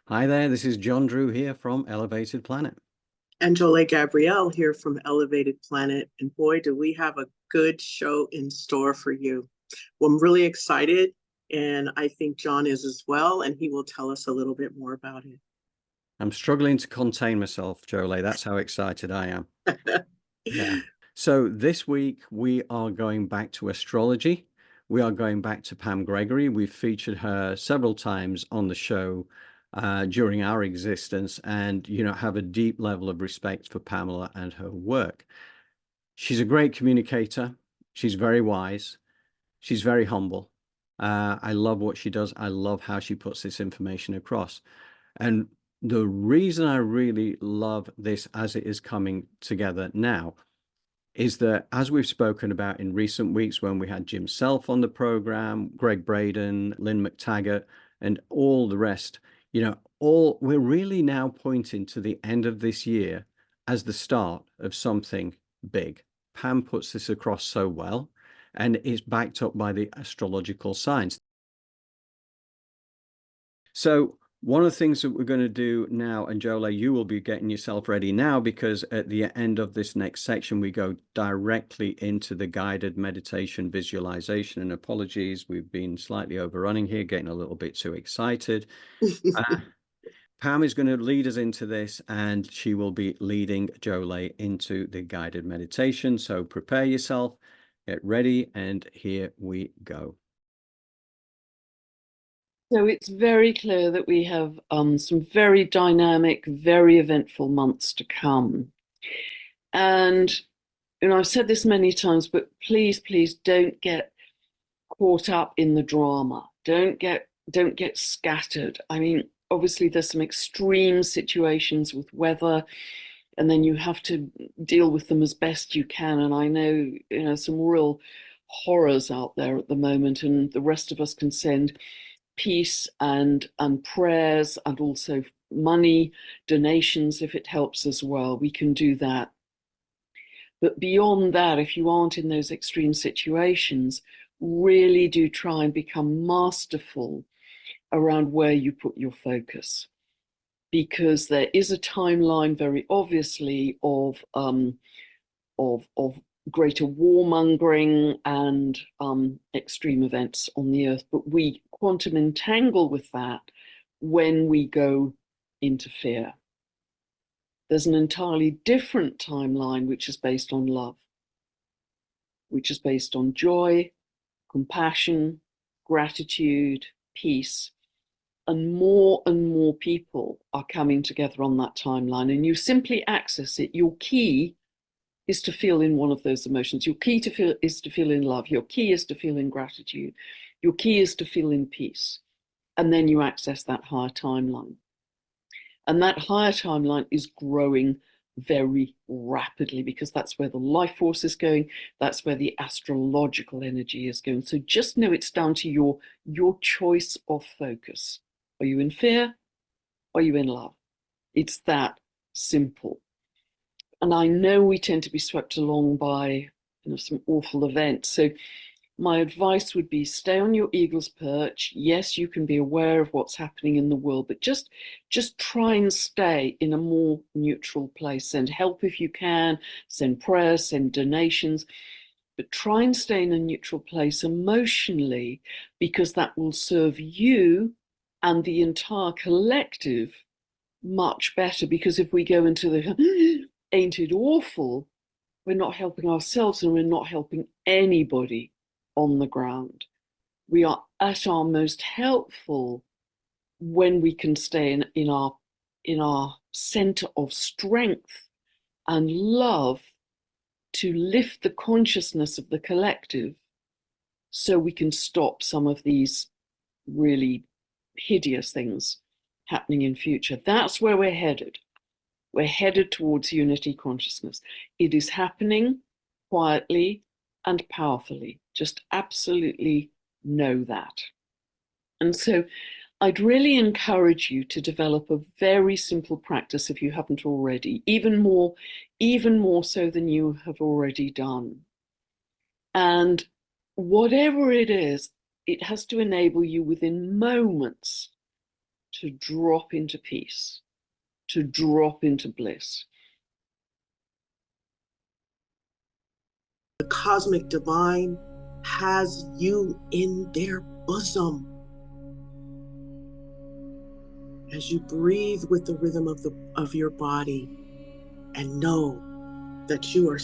Hi there, this is John Drew here from Elevated Planet. And Jolé Gabrielle here from Elevated Planet. And boy, do we have a good show in store for you. Well, I'm really excited, and I think John is as well, and he will tell us a little bit more about I'm struggling to contain myself, Jolé. That's how excited I am. it. Yeah. So this week we are going back to astrology. We are going back to Pam Gregory. We've featured her several times on the show during our existence and, have a deep level of respect for Pamela and her work. She's a great communicator. She's very wise. She's very humble. I love what she does. I love how she puts this information across. And the reason I really love this as it is coming together now is that, as we've spoken about in recent weeks when we had Jim Self on the program, Greg Braden, Lynn McTaggart, and all the rest, we're really now pointing to the end of this year as the start of something big. Pam puts this across so well, and it's backed up by the astrological signs. So one of the things that we're going to do now, and Jolé, you will be getting yourself ready now, because at the end of this next section, we go directly into the guided meditation visualization. And apologies, we've been slightly overrunning here, getting a little bit too excited. Pam is going to lead us into this, and she will be leading Jolé into the guided meditation. So prepare yourself, get ready, and here we go. So it's very clear that we have some very dynamic, very eventful months to come. And, I've said this many times, but please, please don't get caught up in the drama. Don't get scattered. I mean, obviously there's some extreme situations with weather, and then you have to deal with them as best you can. And I know, some real horrors out there at the moment, and the rest of us can send peace and prayers, and also money donations if it helps as well. We can do that. But beyond that, if you aren't in those extreme situations, really do try and become masterful around where you put your focus, because there is a timeline, very obviously, of greater warmongering and extreme events on the earth, but we quantum entangle with that when we go into fear. There's an entirely different timeline which is based on love, which is based on joy, compassion, gratitude, peace, and more people are coming together on that timeline, and you simply access it. Your key is to feel in one of those emotions. Your key is to feel in love. Your key is to feel in gratitude. Your key is to feel in peace. And then you access that higher timeline. And that higher timeline is growing very rapidly, because that's where the life force is going. That's where the astrological energy is going. So just know it's down to your choice of focus. Are you in fear? Are you in love? It's that simple. And I know we tend to be swept along by some awful events. So my advice would be, stay on your eagle's perch. Yes, you can be aware of what's happening in the world, but just try and stay in a more neutral place. Send help if you can, send prayers, send donations, but try and stay in a neutral place emotionally, because that will serve you and the entire collective much better. Because if we go into the ain't it awful, we're not helping ourselves, and we're not helping anybody on the ground. We are at our most helpful when we can stay in our center of strength and love, to lift the consciousness of the collective, so we can stop some of these really hideous things happening in future. That's where we're headed. We're headed towards unity consciousness. It is happening quietly and powerfully. Just absolutely know that. And so I'd really encourage you to develop a very simple practice, if you haven't already, even more so than you have already done. And whatever it is, it has to enable you within moments to drop into peace, to drop into bliss. The cosmic divine has you in their bosom. As you breathe with the rhythm of your body and know that you are